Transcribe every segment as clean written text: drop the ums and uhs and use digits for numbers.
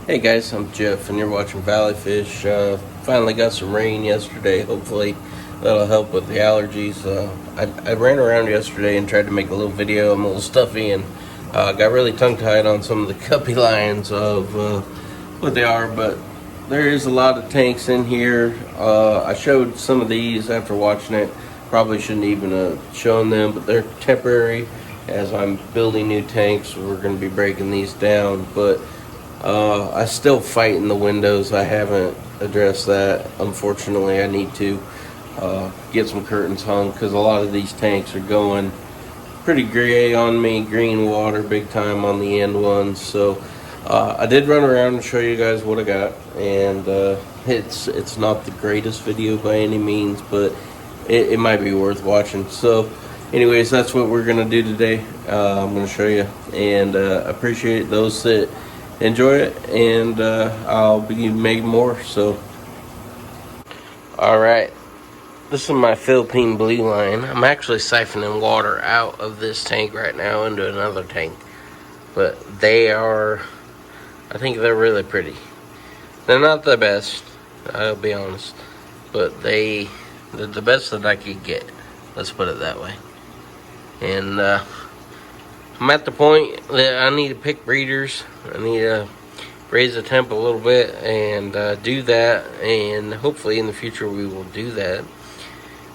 Hey guys, I'm Jeff and you're watching Valley Fish. Finally got some rain yesterday. Hopefully that'll help with the allergies. I ran around yesterday and tried to make a little video. I'm a little stuffy and got really tongue-tied on some of the guppy lines of what they are, but there is a lot of tanks in here. I showed some of these after watching it. Probably shouldn't even have shown them, but they're temporary. As I'm building new tanks, we're going to be breaking these down, but I still fight in the windows. I haven't addressed that. Unfortunately, I need to get some curtains hung because a lot of these tanks are going pretty gray on me. Green water big time on the end ones. So I did run around and show you guys what I got, and it's not the greatest video by any means, but it might be worth watching. So anyways, that's what we're gonna do today. I'm gonna show you, and appreciate those that enjoy it, and I'll be making more. So alright, this is my Philippine blue line. I'm actually siphoning water out of this tank right now into another tank, but they are, I think they're really pretty. They're not the best, I'll be honest, but they're the best that I could get, let's put it that way. And I'm at the point that I need to pick breeders. I need to raise the temp a little bit and do that, and hopefully in the future we will do that.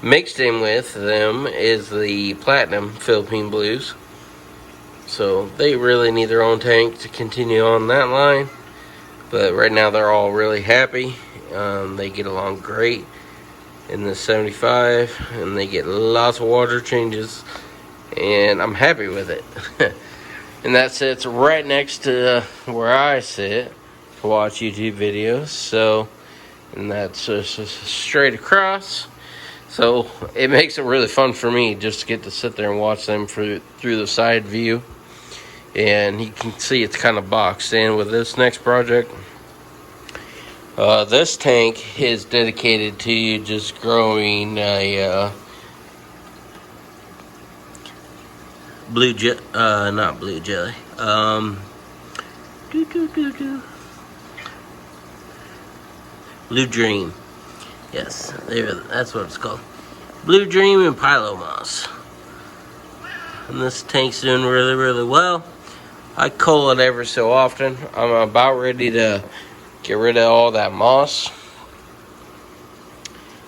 Mixed in with them is the Platinum Philippine Blues, so they really need their own tank to continue on that line, but right now they're all really happy. They get along great in the 75, and they get lots of water changes, and I'm happy with it. And that sits right next to where I sit to watch YouTube videos. So, and that's just straight across. So it makes it really fun for me just to get to sit there and watch them through the side view. And you can see it's kind of boxed in with this next project. This tank is dedicated to just growing a not blue jelly. Blue Dream. Yes, that's what it's called. Blue Dream and Pilo Moss. And this tank's doing really, really well. I cull it ever so often. I'm about ready to get rid of all that moss.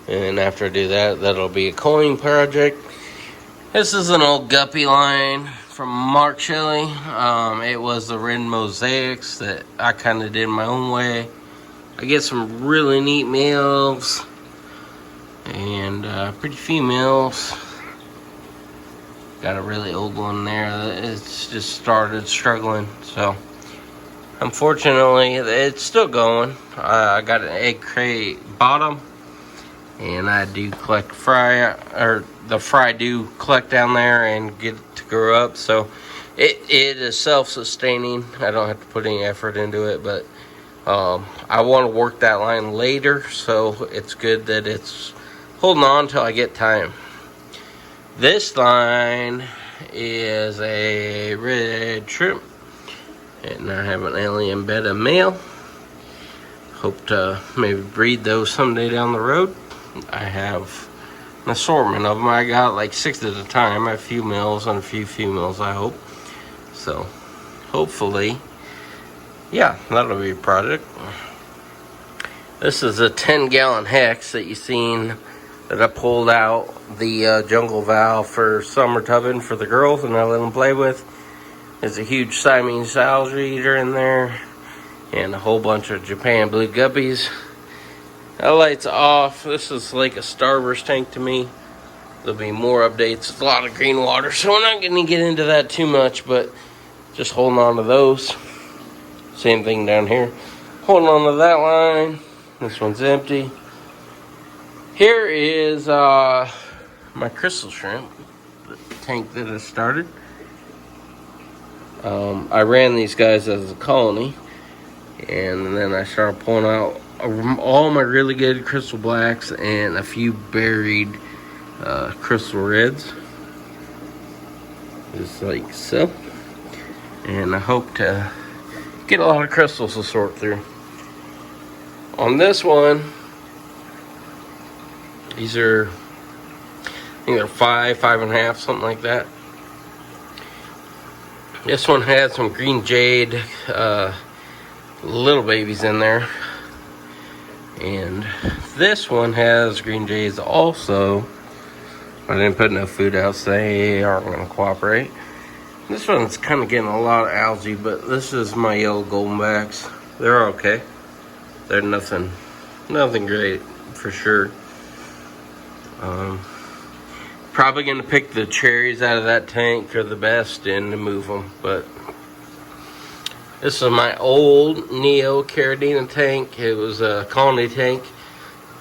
And after I do that, that'll be a culling project. This is an old guppy line from Mark Shelley. It was the red mosaics that I kind of did my own way. I get some really neat males and pretty females. Got a really old one there that it's just started struggling. So unfortunately, it's still going. I got an egg crate bottom, and I do collect the fry do collect down there and get it to grow up. So it is self-sustaining. I don't have to put any effort into it, but I want to work that line later, so it's good that it's holding on till I get time. This line is a red shrimp, and I have an alien betta male. Hope to maybe breed those someday down the road. I have an assortment of them. I got like 6 at a time. I have a few males and a few females, I hope. So hopefully, yeah, that'll be a project. This is a 10-gallon hex that you seen that I pulled out the jungle valve for summer tubbing for the girls, and I let them play with. There's a huge Siamese algae eater in there and a whole bunch of Japan blue guppies. That light's off. This is like a starburst tank to me. There'll be more updates. It's a lot of green water, so we're not going to get into that too much, but just holding on to those. Same thing down here. Holding on to that line. This one's empty. Here is my crystal shrimp, the tank that I started. I ran these guys as a colony, and then I started pulling out all my really good crystal blacks and a few buried crystal reds, just like so. And I hope to get a lot of crystals to sort through. On this one, these are, I think they're 5.5, something like that. This one had some green jade little babies in there, and this one has green jades also. I didn't put enough food out, so they aren't going to cooperate. This one's kind of getting a lot of algae, but this is my yellow goldenbacks. They're okay. They're nothing great for sure. Probably going to pick the cherries out of that tank for the best and to move them. But this is my old Neo Caridina tank. It was a colony tank.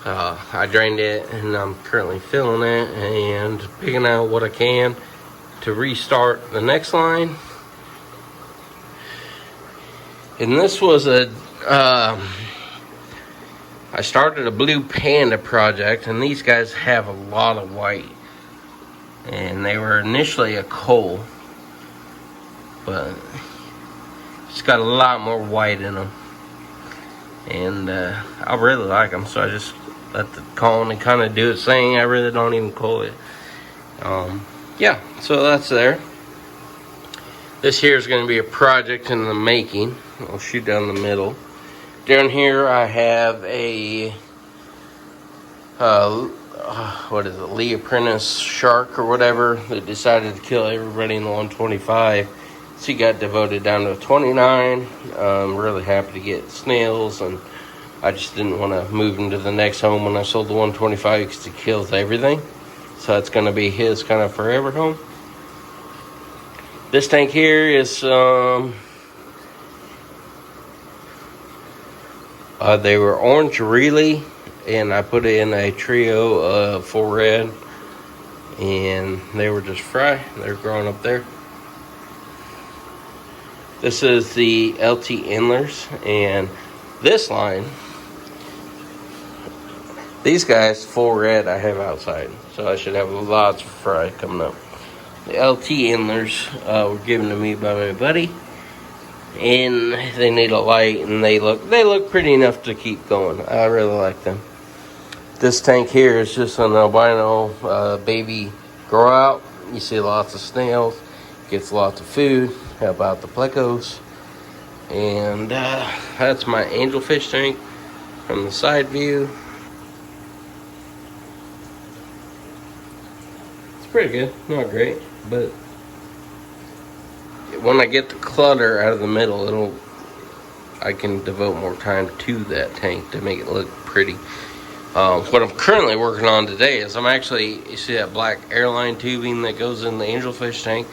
I drained it and I'm currently filling it and picking out what I can to restart the next line. And this was I started a blue panda project, and these guys have a lot of white. And they were initially a coal, but it's got a lot more white in them. And I really like them, so I just let the colony kind of do its thing. I really don't even coal it. Yeah, so that's there. This here is going to be a project in the making. I'll shoot down the middle. Down here I have a what is it, Lee Apprentice shark or whatever that decided to kill everybody in the 125. So he got devoted down to a 29. I'm really happy to get snails, and I just didn't want to move him to the next home when I sold the 125 because he kills everything. So it's going to be his kind of forever home. This tank here is they were orange really, and I put it in a trio of full red, and they were just fry. They're growing up there. This is the LT Endlers, and this line, these guys full red I have outside, so I should have lots of fry coming up. The LT Endlers were given to me by my buddy, and they need a light, and they look pretty enough to keep going. I really like them. This tank here is just an albino baby grow out. You see lots of snails, gets lots of food. How about the plecos? And that's my angelfish tank from the side view. It's pretty good, not great, but when I get the clutter out of the middle, I can devote more time to that tank to make it look pretty. What I'm currently working on today is you see that black airline tubing that goes in the angelfish tank?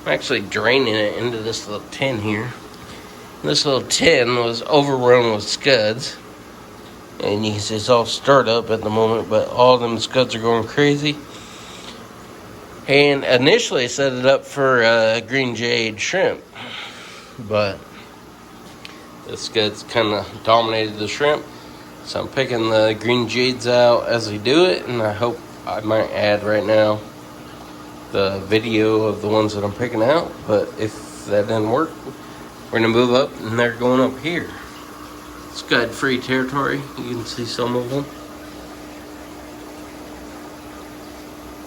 I'm actually draining it into this little tin here. This little tin was overrun with scuds, and you can see it's all stirred up at the moment, but all them scuds are going crazy. And initially I set it up for green jade shrimp, but the scuds kind of dominated the shrimp. So I'm picking the green jades out as we do it, and I hope I might add right now the video of the ones that I'm picking out. But if that doesn't work, we're gonna move up, and they're going up here. Scud free territory. You can see some of them.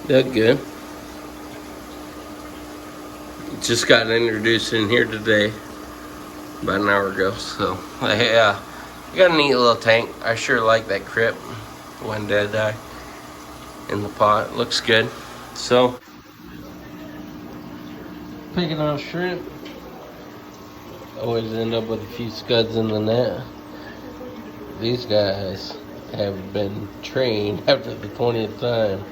They're good. Just got introduced in here today, about an hour ago. So yeah, got a neat little tank. I sure like that crypt. One dead eye in the pot. Looks good. So picking on shrimp. Always end up with a few scuds in the net. These guys have been trained after the 20th time.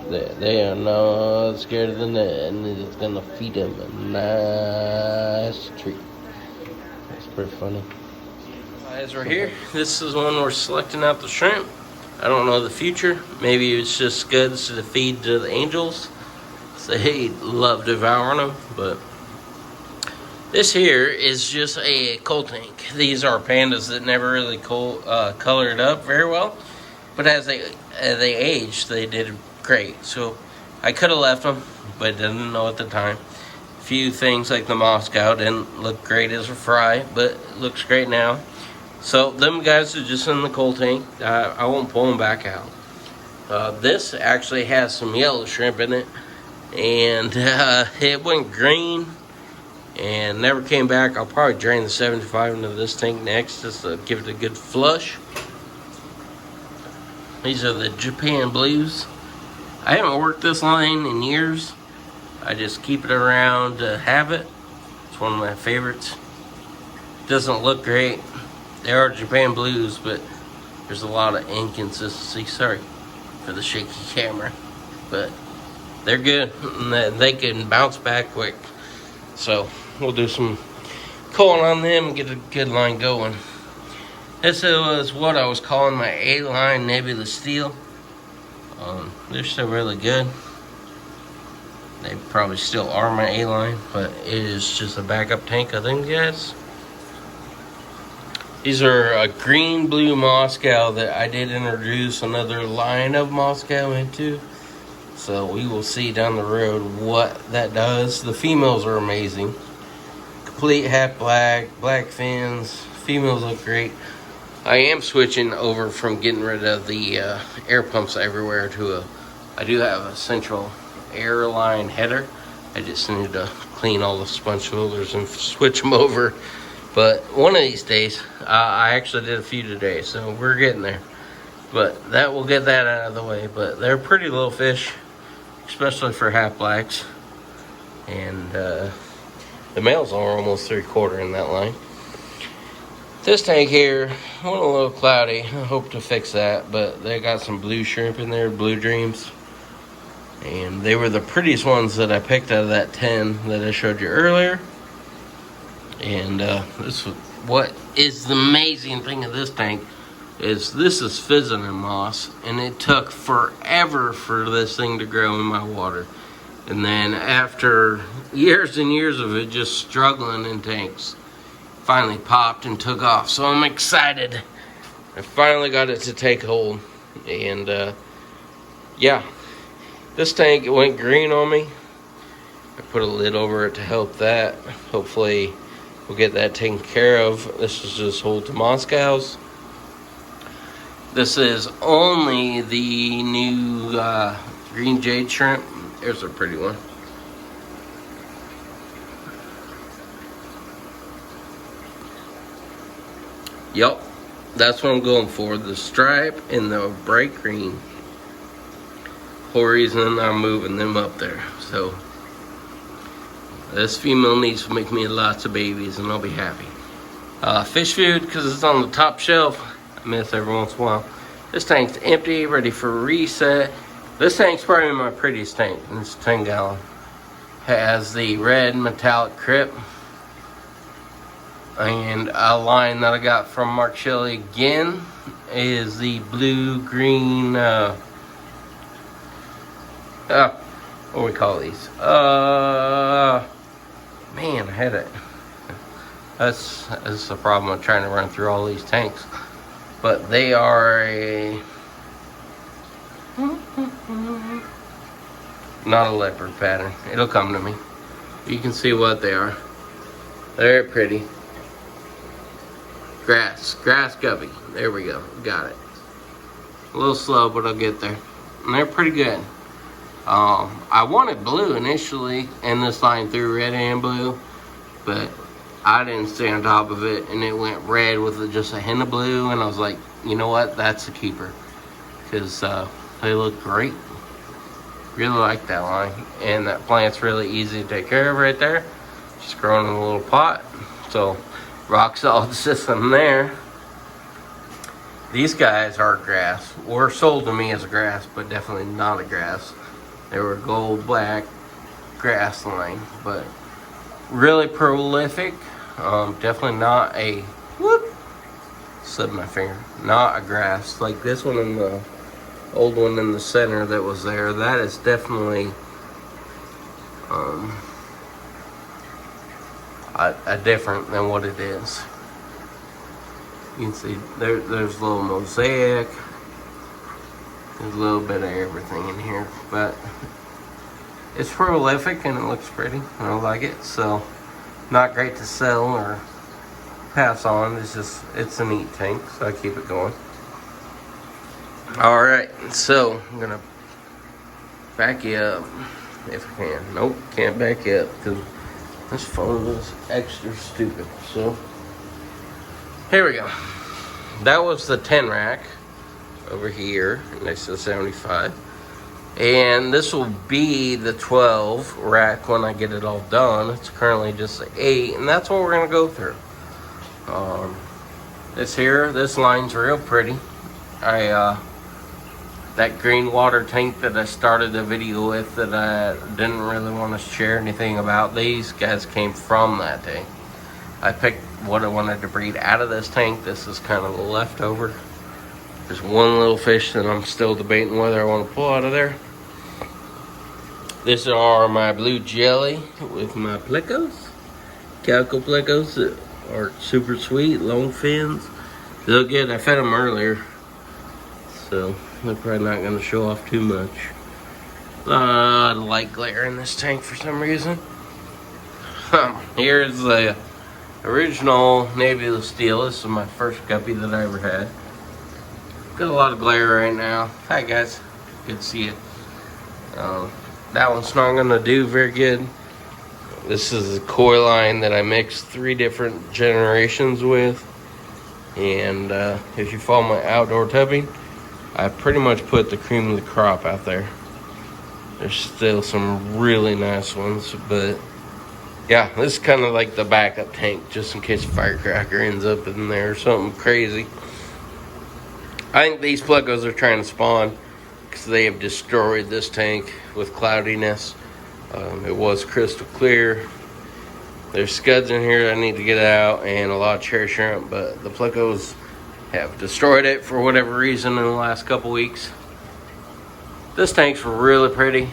They are not scared of the net, and it's gonna feed them a nice treat. That's pretty funny. As we're here, this is when we're selecting out the shrimp. I don't know the future. Maybe it's just scuds to feed to the angels. They love devouring them, but this here is just a coal tank. These are pandas that never really colored up very well, but as they aged, they did great. So I could have left them, but didn't know at the time. few things like the Moscow didn't look great as a fry, but it looks great now. So them guys are just in the cold tank. I won't pull them back out. This actually has some yellow shrimp in it, and it went green and never came back. I'll probably drain the 75 into this tank next just to give it a good flush. These are the Japan Blues. I haven't worked this line in years. I just keep it around to have it. It's one of my favorites. Doesn't look great. They are Japan Blues, but there's a lot of inconsistency. Sorry for the shaky camera, but they're good and they can bounce back quick. So we'll do some culling on them and get a good line going. This was what I was calling my A-line Nebula Steel. They're still really good. They probably still are my A-line, but it is just a backup tank of them guys. These are a green blue Moscow that I did introduce another line of Moscow into. So we will see down the road what that does. The females are amazing. Complete half black, black fins. Females look great. I am switching over from getting rid of the air pumps everywhere to I do have a central airline header. I just need to clean all the sponge filters and switch them over. But one of these days, I actually did a few today, so we're getting there. But that will get that out of the way. But they're pretty little fish, especially for half blacks. And the males are almost 3/4 in that line. This tank here went a little cloudy. I hope to fix that, but they got some blue shrimp in there, blue dreams. And they were the prettiest ones that I picked out of that 10 that I showed you earlier. And what is the amazing thing of this tank is this is fizzing and moss, and it took forever for this thing to grow in my water. And then after years and years of it just struggling in tanks, finally popped and took off. So I'm excited. I finally got it to take hold. And yeah, this tank, it went green on me. I put a lid over it to help that. Hopefully we'll get that taken care of. This is just hold to Moscows. This is only the new green jade shrimp. There's a pretty one. Yep, that's what I'm going for. The stripe and the bright green. Whole reason I'm moving them up there. So this female needs to make me lots of babies and I'll be happy. Fish food, because it's on the top shelf, I miss every once in a while. This tank's empty, ready for reset. This tank's probably my prettiest tank. It's 10 gallon. Has the red metallic crip. And a line that I got from Mark Shelley again is the blue-green, what do we call these? Man, I had it. That's the problem of trying to run through all these tanks. But they are a... not a leopard pattern. It'll come to me. You can see what they are. They're pretty. Grass guppy. There we go. Got it. A little slow, but I'll get there. And they're pretty good. I wanted blue initially, and this line through red and blue, but I didn't stay on top of it, and it went red with just a hint of blue, and I was like, you know what? That's a keeper. Because they look great. Really like that line. And that plant's really easy to take care of right there. Just growing in a little pot. So rock solid system there. These guys are grass. Were sold to me as a grass, but definitely not a grass. They were gold black grass line, but really prolific. Definitely not a slipped my finger. Not a grass like this one and the old one in the center that was there. That is definitely a different than what it is. You can see there's a little mosaic. There's a little bit of everything in here, but It's prolific and it looks pretty. I like it. So, not great to sell or pass on. It's a neat tank, so I keep it going. Alright, so I'm gonna back you up if I can. Nope, can't back you up because this phone is extra stupid. So, here we go. That was the 10 rack over here next to the 75. And this will be the 12 rack when I get it all done. It's currently just 8, and that's what we're gonna go through. This line's real pretty. That green water tank that I started the video with that I didn't really want to share anything about, these guys came from that tank. I picked what I wanted to breed out of this tank. This is kind of the leftover. There's one little fish that I'm still debating whether I want to pull out of there. These are my blue jelly with my plecos. Calico plecos that are super sweet, long fins. They look good. I fed them earlier, so they're probably not going to show off too much. Light glare in this tank for some reason. Here's the original navy blue steel. This is my first guppy that I ever had. Got a lot of glare right now. Hi guys, good to see you. That one's not going to do very good. This is a koi line that I mixed 3 different generations with. And if you follow my outdoor tubbing, I pretty much put the cream of the crop out there. There's still some really nice ones, but yeah, this is kind of like the backup tank just in case a firecracker ends up in there or something crazy. I think these plecos are trying to spawn because they have destroyed this tank with cloudiness. It was crystal clear. There's scuds in here that I need to get out and a lot of cherry shrimp, but the plecos have destroyed it for whatever reason in the last couple weeks. This tank's really pretty.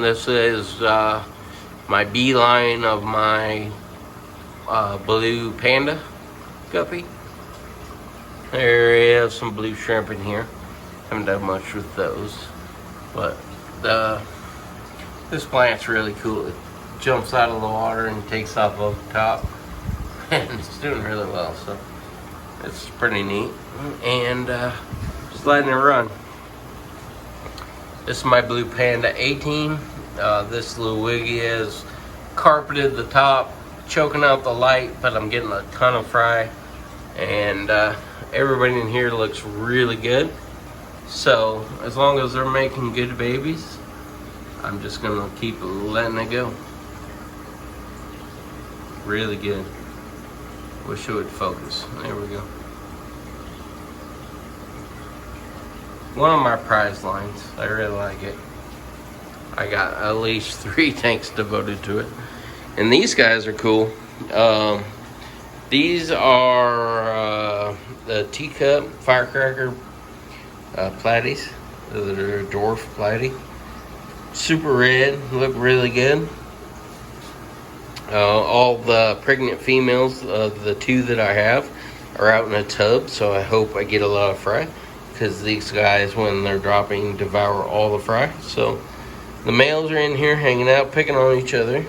This is my B line of my blue panda guppy. There is some blue shrimp in here. Haven't done much with those, but this plant's really cool. It jumps out of the water and takes off over the top, and it's doing really well. So it's pretty neat, and just letting it run. This is my blue panda 18. This little wiggy has carpeted the top, choking out the light, but I'm getting a ton of fry, and everybody in here looks really good. So as long as they're making good babies, I'm just gonna keep letting it go. Really good. Wish it would focus. There we go. One of my prize lines. I really like it. I got at least 3 tanks devoted to it. And these guys are cool. These are the Teacup firecracker platies. They're a dwarf platy. Super red, look really good. All the pregnant females of the 2 that I have are out in a tub, so I hope I get a lot of fry, because these guys, when they're dropping, devour all the fry. So the males are in here hanging out, picking on each other.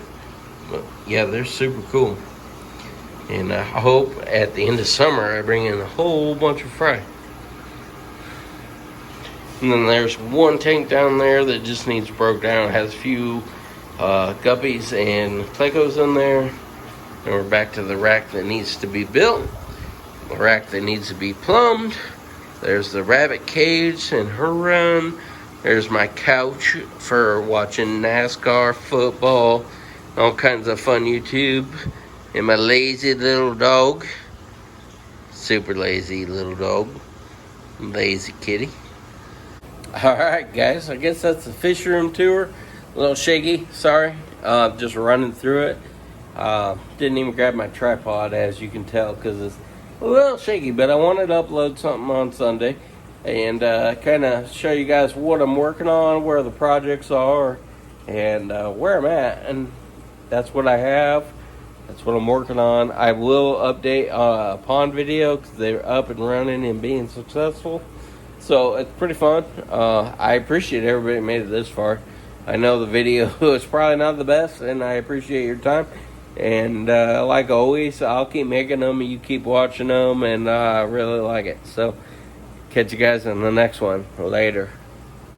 But yeah, they're super cool. And I hope at the end of summer I bring in a whole bunch of fry. And then there's one tank down there that just needs broke down. It has a few guppies and plecos in there. And we're back to the rack that needs to be built. The rack that needs to be plumbed. There's the rabbit cage and her run. There's my couch for watching NASCAR, football, all kinds of fun YouTube. And my lazy little dog. Super lazy little dog. Lazy kitty. Alright guys, I guess that's the fish room tour. A little shaky, sorry. Just running through it. Didn't even grab my tripod, as you can tell, because it's a little shaky. But I wanted to upload something on Sunday and kind of show you guys what I'm working on, where the projects are, and where I'm at. And that's what I have. That's what I'm working on. I will update a pond video because they're up and running and being successful. So it's pretty fun. I appreciate everybody that made it this far. I know the video is probably not the best, and I appreciate your time. And like always, I'll keep making them, and you keep watching them, and I really like it. So, catch you guys in the next one. Later.